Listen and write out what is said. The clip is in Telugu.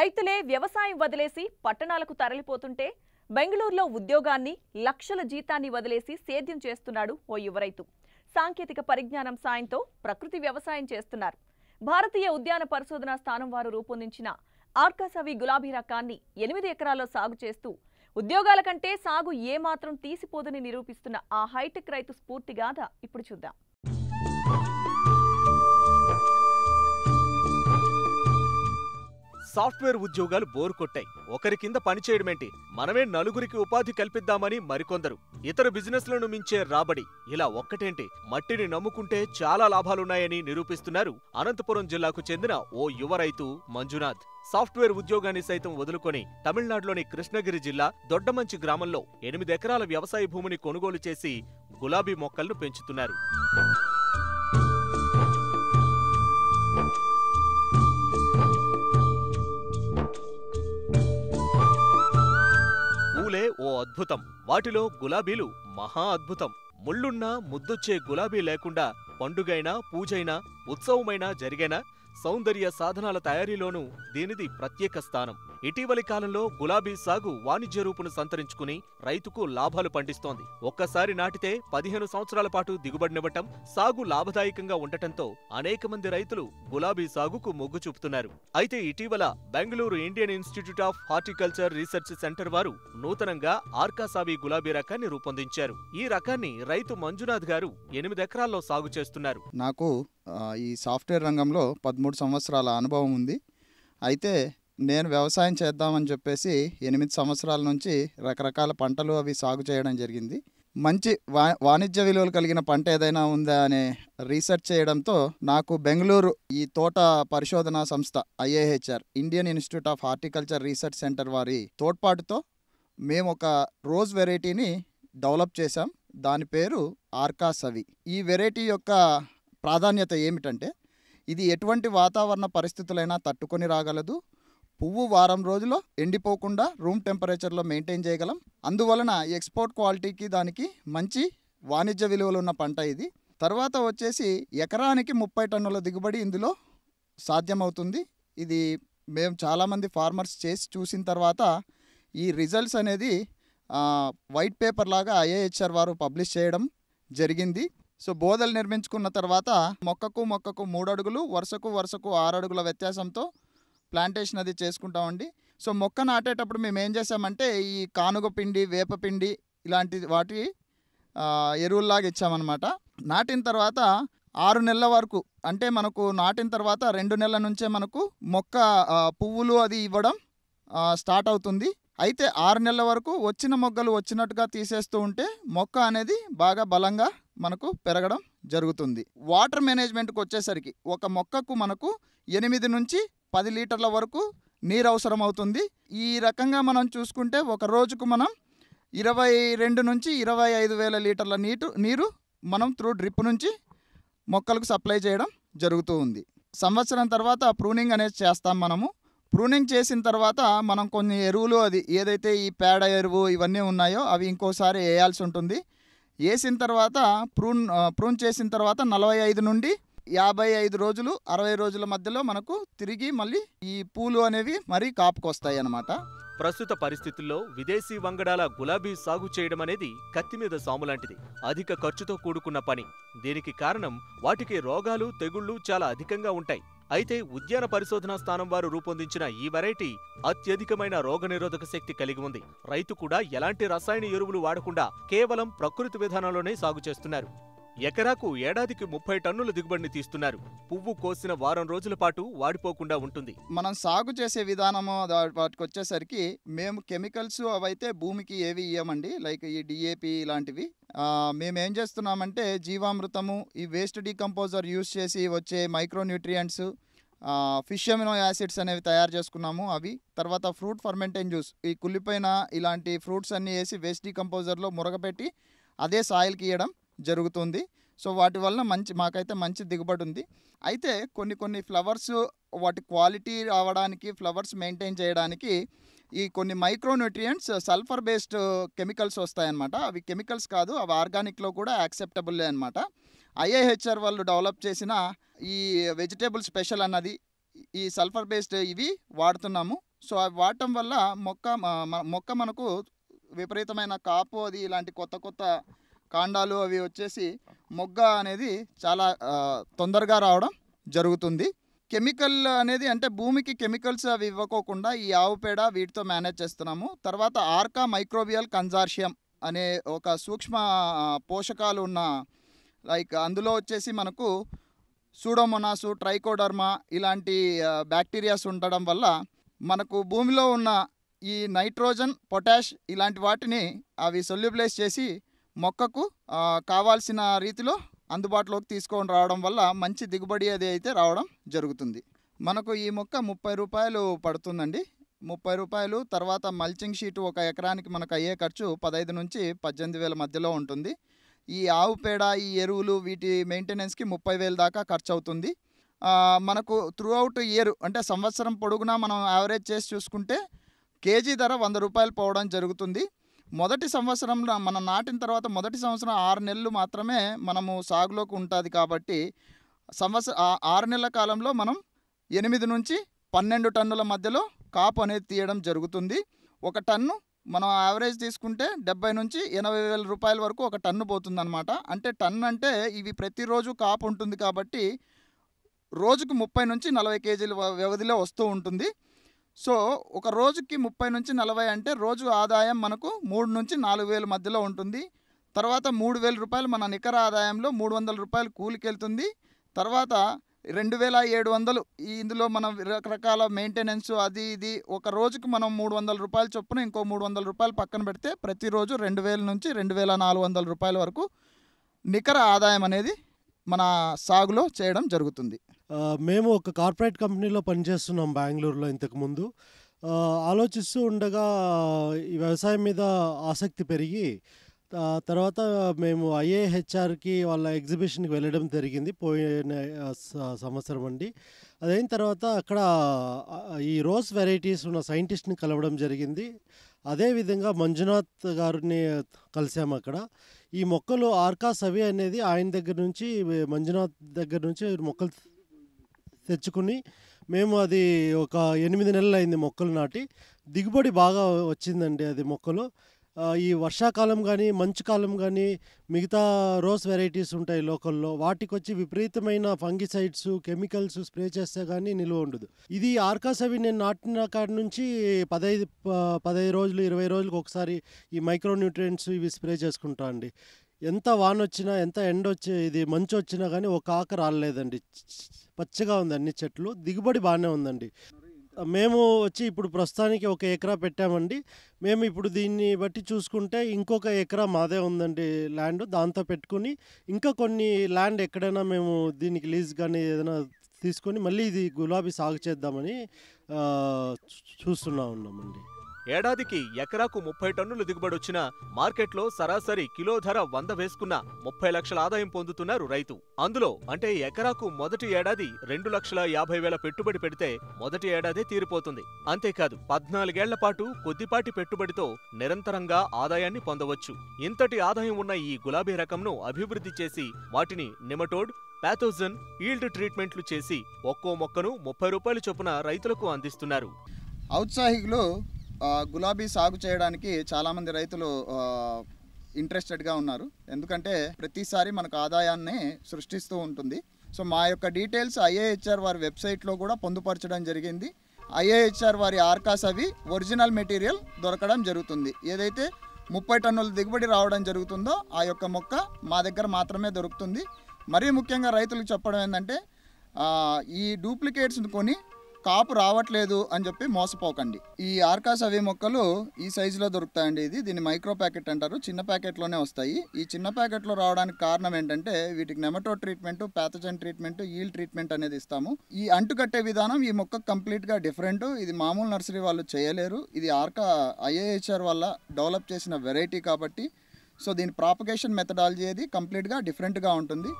రైతులే వ్యవసాయం వదిలేసి పట్టణాలకు తరలిపోతుంటే బెంగళూరులో ఉద్యోగాన్ని లక్షల జీతాన్ని వదిలేసి సేద్యం చేస్తున్నాడు ఓ యువ రైతు. సాంకేతిక పరిజ్ఞానం సాయంతో ప్రకృతి వ్యవసాయం చేస్తున్నారు. భారతీయ ఉద్యాన పరిశోధనా స్థానం వారు రూపొందించిన ఆర్కాసవి గులాబీ రకాన్ని 8 ఎకరాల్లో సాగు చేస్తూ ఉద్యోగాల కంటే సాగు ఏమాత్రం తీసిపోదని నిరూపిస్తున్న ఆ హైటెక్ రైతు స్ఫూర్తిగాథ ఇప్పుడు చూద్దాం. సాఫ్ట్వేర్ ఉద్యోగాలు బోరు కొట్టాయి. ఒకరి కింద పనిచేయడమేంటి, మనమే నలుగురికి ఉపాధి కల్పిద్దామని మరికొందరు. ఇతర బిజినెస్లను మించే రాబడి, ఇలా ఒక్కటేంటి మట్టిని నమ్ముకుంటే చాలా లాభాలున్నాయని నిరూపిస్తున్నారు అనంతపురం జిల్లాకు చెందిన ఓ యువ రైతు మంజునాథ్. సాఫ్ట్వేర్ ఉద్యోగాన్ని సైతం వదులుకొని తమిళనాడులోని కృష్ణగిరి జిల్లా దొడ్డమంచి గ్రామంలో 8 ఎకరాల వ్యవసాయ భూమిని కొనుగోలు చేసి గులాబీ మొక్కలను పెంచుతున్నారు. పూలే ఓ అద్భుతం, వాటిలో గులాబీలు మహా అద్భుతం. ముళ్ళున్నా ముద్దొచ్చే గులాబీ లేకుండా పండుగైనా పూజైనా ఉత్సవమైనా జరిగేనా సౌందర్య సాధనాల తయారీలోనూ దీనిది ప్రత్యేక స్థానం. ఇటీవలి కాలంలో గులాబీ సాగు వాణిజ్య రూపును సంతరించుకుని రైతుకు లాభాలు పండిస్తోంది. ఒక్కసారి నాటితే 15 సంవత్సరాల పాటు దిగుబడినివ్వటం, సాగు లాభదాయకంగా ఉండటంతో అనేక మంది రైతులు గులాబీ సాగుకు మొగ్గు చూపుతున్నారు. అయితే ఇటీవల Bengaluru Indian institute of horticulture research centre వారు నూతనంగా ఆర్కాసావి గులాబీ రకాన్ని రూపొందించారు. ఈ రకాన్ని రైతు మంజునాథ్ గారు 8 ఎకరాల్లో సాగు చేస్తున్నారు. నాకు ఈ సాఫ్ట్వేర్ రంగంలో 13 సంవత్సరాల అనుభవం ఉంది. అయితే నేను వ్యవసాయం చేద్దామని చెప్పేసి 8 సంవత్సరాల నుంచి రకరకాల పంటలు అవి సాగు చేయడం జరిగింది. మంచి వాణిజ్య విలువలు కలిగిన పంట ఏదైనా ఉందా అనే రీసెర్చ్ చేయడంతో నాకు బెంగళూరు ఈ తోట పరిశోధనా సంస్థ IIHR Indian institute of horticulture research centre వారి తోడ్పాటుతో మేము ఒక రోజ్ వెరైటీని డెవలప్ చేశాం. దాని పేరు ఆర్కాసవి. ఈ వెరైటీ యొక్క ప్రాధాన్యత ఏమిటంటే ఇది ఎటువంటి వాతావరణ పరిస్థితులైనా తట్టుకొని రాగలదు. పువ్వు వారం రోజుల్లో ఎండిపోకుండా రూమ్ టెంపరేచర్లో మెయింటైన్ చేయగలం. అందువలన ఎక్స్పోర్ట్ క్వాలిటీకి దానికి మంచి వాణిజ్య విలువలు ఉన్న పంట ఇది. తర్వాత వచ్చేసి ఎకరానికి 30 టన్నుల దిగుబడి ఇందులో సాధ్యమవుతుంది. ఇది మేము చాలామంది ఫార్మర్స్ చేసి చూసిన తర్వాత ఈ రిజల్ట్స్ అనేది వైట్ పేపర్ లాగా IIHR వారు పబ్లిష్ చేయడం జరిగింది. సో బోదలు నిర్మించుకున్న తర్వాత మొక్కకు 3 అడుగులు, వరుసకు 6 అడుగుల వ్యత్యాసంతో ప్లాంటేషన్ అది చేసుకుంటామండి. సో మొక్క నాటేటప్పుడు మేము ఏం చేసామంటే ఈ కానుగ పిండి, వేపపిండి ఇలాంటి వాటి ఎరువుల్లాగా ఇచ్చామన్నమాట. నాటిన తర్వాత 6 నెలల వరకు, అంటే మనకు నాటిన తర్వాత 2 నెలల నుంచే మనకు మొక్క పువ్వులు అది ఇవ్వడం స్టార్ట్ అవుతుంది. అయితే 6 నెలల వరకు వచ్చిన మొగ్గలు వచ్చినట్టుగా తీసేస్తూ ఉంటే మొక్క అనేది బాగా బలంగా మనకు పెరగడం జరుగుతుంది. వాటర్ మేనేజ్మెంట్కి వచ్చేసరికి ఒక మొక్కకు మనకు 8 నుంచి 10 లీటర్ల వరకు నీరు అవసరం అవుతుంది. ఈ రకంగా మనం చూసుకుంటే ఒక రోజుకు మనం 22 నుంచి 25 వేల లీటర్ల నీరు మనం త్రూ డ్రిప్ నుంచి మొక్కలకు సప్లై చేయడం జరుగుతూ ఉంది. సంవత్సరం తర్వాత ప్రూనింగ్ అనేది చేస్తాం. మనము ప్రూనింగ్ చేసిన తర్వాత మనం కొన్ని ఎరువులు అది ఏదైతే ఈ పేడ ఎరువు ఇవన్నీ ఉన్నాయో అవి ఇంకోసారి వేయాల్సి ఉంటుంది. వేసిన తర్వాత ప్రూన్ చేసిన తర్వాత 45 నుండి 55 రోజులు 60 రోజుల మధ్యలో మనకు తిరిగి మళ్ళీ ఈ పూలు అనేవి మరీ కాపుకొస్తాయి అన్నమాట. ప్రస్తుత పరిస్థితుల్లో విదేశీ వంగడాల గులాబీ సాగు చేయడం అనేది కత్తిమీద సాములాంటిది. అధిక ఖర్చుతో కూడుకున్న పని. దీనికి కారణం వాటికి రోగాలు, తెగుళ్లు చాలా అధికంగా ఉంటాయి. అయితే ఉద్యాన పరిశోధనా స్థానం వారు రూపొందించిన ఈ వెరైటీ అత్యధికమైన రోగనిరోధక శక్తి కలిగి ఉంది. రైతు కూడా ఎలాంటి రసాయన ఎరువులు వాడకుండా కేవలం ప్రకృతి విధానంలోనే సాగు చేస్తున్నారు. ఎకరాకు ఏడాదికి 30 టన్నుల దిగుబడిని తీస్తున్నారు. పువ్వు కోసిన వారం రోజుల పాటు వాడిపోకుండా ఉంటుంది. మనం సాగు చేసే విధానము వాటికి వచ్చేసరికి మేము కెమికల్స్ అవైతే భూమికి ఏవి ఇవ్వమండి. లైక్ ఈ DAP ఇలాంటివి మేమేం చేస్తున్నామంటే జీవామృతము, ఈ వేస్ట్ డీకంపోజర్ యూస్ చేసి వచ్చే మైక్రోన్యూట్రియంట్స్, ఫిష్ అమినో యాసిడ్స్ అనేవి తయారు చేసుకున్నాము. అవి తర్వాత ఫ్రూట్ ఫర్మెంటైన్ జ్యూస్, ఈ కుళ్ళిపోయిన ఇలాంటి ఫ్రూట్స్ అన్నీ వేసి వేస్ట్ డీకంపోజర్లో మురగపెట్టి అదే సాయిల్కి ఇవ్వడం జరుగుతుంది. సో వాటి వలన మాకైతే మంచి దిగుబడి ఉంది. అయితే కొన్ని ఫ్లవర్స్ వాటి క్వాలిటీ రావడానికి, ఫ్లవర్స్ మెయింటైన్ చేయడానికి ఈ కొన్ని మైక్రోన్యూట్రియంట్స్ సల్ఫర్ బేస్డ్ కెమికల్స్ వస్తాయన్నమాట. అవి కెమికల్స్ కాదు, అవి ఆర్గానిక్లో కూడా యాక్సెప్టబుల్లే అనమాట. IIHR వాళ్ళు డెవలప్ చేసిన ఈ వెజిటేబుల్ స్పెషల్ అన్నది ఈ సల్ఫర్ బేస్డ్ ఇవి వాడుతున్నాము. సో అవి వాడటం వల్ల మొక్క మనకు విపరీతమైన కాపు అది ఇలాంటి కొత్త కొత్త కాండాలు అవి వచ్చేసి మొగ్గ అనేది చాలా తొందరగా రావడం జరుగుతుంది. కెమికల్ అనేది అంటే భూమికి కెమికల్స్ అవి ఇవ్వకోకుండా ఈ ఆవు పేడ వీటితో మేనేజ్ చేస్తున్నాము. తర్వాత ఆర్కా మైక్రోబియల్ కన్సార్షియం అనే ఒక సూక్ష్మ పోషకాలు ఉన్న లైక్ అందులో వచ్చేసి మనకు సూడోమోనాసు, ట్రైకోడర్మా ఇలాంటి బ్యాక్టీరియాస్ ఉండడం వల్ల మనకు భూమిలో ఉన్న ఈ నైట్రోజన్, పొటాష్ ఇలాంటి వాటిని అవి సొల్యూబిలైజ్ చేసి మొక్కకు కావాల్సిన రీతిలో అందుబాటులోకి తీసుకొని రావడం వల్ల మంచి దిగుబడి అది అయితే రావడం జరుగుతుంది. మనకు ఈ మొక్క 30 రూపాయలు పడుతుందండి. 30 రూపాయలు. తర్వాత మల్చింగ్ షీటు ఒక ఎకరానికి మనకు అయ్యే ఖర్చు 15 నుంచి 18,000 మధ్యలో ఉంటుంది. ఈ ఆవు పేడ, ఈ ఎరువులు వీటి మెయింటెనెన్స్కి 30,000 దాకా ఖర్చు అవుతుంది. మనకు త్రూ అవుట్ ఇయర్ అంటే సంవత్సరం పొడుగునా మనం యావరేజ్ చేసి చూసుకుంటే కేజీ ధర 100 రూపాయలు పోవడం జరుగుతుంది. మొదటి సంవత్సరంలో మనం నాటిన తర్వాత మొదటి సంవత్సరం 6 నెలలు మాత్రమే మనము సాగులోకి ఉంటుంది కాబట్టి 6 నెలల కాలంలో మనం 8 నుంచి 12 టన్నుల మధ్యలో కాపు అనేది తీయడం జరుగుతుంది. ఒక టన్ను మనం యావరేజ్ తీసుకుంటే 70 నుంచి 80,000 రూపాయల వరకు ఒక టన్ను పోతుందన్నమాట. అంటే టన్ను అంటే ఇవి ప్రతిరోజు కాపు ఉంటుంది కాబట్టి రోజుకు 30 నుంచి 40 కేజీల వ్యవధిలో వస్తూ ఉంటుంది. సో ఒక రోజుకి 30 నుంచి 40 అంటే రోజు ఆదాయం మనకు 3 నుంచి 4,000 మధ్యలో ఉంటుంది. తర్వాత 3,000 రూపాయలు మన నికర ఆదాయంలో 300 రూపాయలు కూలికి వెళ్తుంది. తర్వాత 2,700 ఇందులో మనం రకరకాల మెయింటెనెన్స్ అది ఇది ఒక రోజుకు మనం 300 రూపాయల చొప్పున ఇంకో 300 రూపాయలు పక్కన పెడితే ప్రతిరోజు 2,000 నుంచి 2,400 రూపాయల వరకు నికర ఆదాయం అనేది మన సాగులో చేయడం జరుగుతుంది. మేము ఒక కార్పొరేట్ కంపెనీలో పనిచేస్తున్నాం బెంగళూరులో ఇంతకుముందు. ఆలోచిస్తూ ఉండగా ఈ వ్యవసాయం మీద ఆసక్తి పెరిగి తర్వాత మేము ఐఏహెచ్ఆర్కి వాళ్ళ ఎగ్జిబిషన్కి వెళ్ళడం జరిగింది పోయిన సంవత్సరం అండి. అదైన తర్వాత అక్కడ ఈ రోజ్ వెరైటీస్ ఉన్న సైంటిస్ట్ని కలవడం జరిగింది. అదేవిధంగా మంజునాథ్ గారిని కలిసాము అక్కడ. ఈ మొక్కలు ఆర్కా సవి అనేది ఆయన దగ్గర నుంచి మంజునాథ్ దగ్గర నుంచి మొక్కలు తెచ్చుకుని మేము అది ఒక 8 నెలలు అయింది మొక్కలు నాటి. దిగుబడి బాగా వచ్చిందండి. అది మొక్కలు ఈ వర్షాకాలం కానీ మంచు కాలం కానీ మిగతా రోజ్ వెరైటీస్ ఉంటాయి లోకల్లో, వాటికి వచ్చి విపరీతమైన ఫంగిసైడ్స్ కెమికల్స్ స్ప్రే చేస్తే కానీ నిలువ ఉండదు. ఇది ఆర్కాసవి నేను నాటిన కాడి నుంచి 15 రోజులు 20 రోజులకు ఒకసారి ఈ మైక్రో న్యూట్రియంట్స్ ఇవి స్ప్రే చేసుకుంటా అండి. ఎంత వాన వచ్చినా ఎంత ఎండ వచ్చి ఇది మంచు వచ్చినా కానీ ఒక ఆక రాలేదండి. పచ్చగా ఉంది అన్ని చెట్లు. దిగుబడి బాగానే ఉందండి. మేము వచ్చి ఇప్పుడు ప్రస్తుతానికి 1 ఎకరా పెట్టామండి. మేము ఇప్పుడు దీన్ని బట్టి చూసుకుంటే ఇంకొక ఎకరా మాదే ఉందండి ల్యాండ్. దాంతో పెట్టుకుని ఇంకా కొన్ని ల్యాండ్ ఎక్కడైనా మేము దీనికి లీజ్ కానీ ఏదైనా తీసుకొని మళ్ళీ ఇది గులాబీ సాగు చేద్దామని ఉన్నామండి. ఏడాదికి ఎకరాకు 30 టన్నులు దిగుబడొచ్చినా మార్కెట్లో సరాసరి కిలో ధర 100 వేసుకున్న 30 లక్షల ఆదాయం పొందుతున్నారు రైతు. అందులో అంటే ఎకరాకు మొదటి ఏడాది 2,50,000 పెట్టుబడి పెడితే మొదటి ఏడాదే తీరిపోతుంది. అంతేకాదు 14 ఏళ్ల పాటు కొద్దిపాటి పెట్టుబడితో నిరంతరంగా ఆదాయాన్ని పొందవచ్చు. ఇంతటి ఆదాయం ఉన్న ఈ గులాబీ రకంను అభివృద్ధి చేసి వాటిని నెమటోడ్, పాథోజన్, ఈల్డ్ ట్రీట్మెంట్లు చేసి ఒక్కో మొక్కను 30 రూపాయల చొప్పున రైతులకు అందిస్తున్నారు. ఔత్సాహికులు గులాబీ సాగు చేయడానికి చాలామంది రైతులు ఇంట్రెస్టెడ్గా ఉన్నారు. ఎందుకంటే ప్రతిసారి మనకు ఆదాయాన్ని సృష్టిస్తూ ఉంటుంది. సో మా యొక్క డీటెయిల్స్ ఐఏహెచ్ఆర్ వారి వెబ్సైట్లో కూడా పొందుపరచడం జరిగింది. ఐఏహెచ్ఆర్ వారి ఆర్కాసవి ఒరిజినల్ మెటీరియల్ దొరకడం జరుగుతుంది. ఏదైతే 30 టన్నుల దిగుబడి రావడం జరుగుతుందో ఆ యొక్క మొక్క మా దగ్గర మాత్రమే దొరుకుతుంది. మరీ ముఖ్యంగా రైతులకు చెప్పడం ఏంటంటే ఈ డూప్లికేట్స్ని కొని కాపు రావట్లేదు అని చెప్పి మోసపోకండి. ఈ ఆర్కాసవి మొక్కలు ఈ సైజులో దొరుకుతాయండి. దీన్ని మైక్రో ప్యాకెట్ అంటారు. చిన్న ప్యాకెట్లోనే వస్తాయి. ఈ చిన్న ప్యాకెట్లో రావడానికి కారణం ఏంటంటే వీటికి nematode treatment, pathogen treatment, yield treatment అనేది ఇస్తాము. ఈ అంటుకట్టే విధానం ఈ మొక్క కంప్లీట్గా డిఫరెంట్. ఇది మామూలు నర్సరీ వాళ్ళు చేయలేరు. ఇది ఆర్కా ఐఏహెచ్ఆర్ వల్ల డెవలప్ చేసిన వెరైటీ కాబట్టి సో దీని ప్రాపగేషన్ మెథడాలజీ అది కంప్లీట్గా డిఫరెంట్గా ఉంటుంది.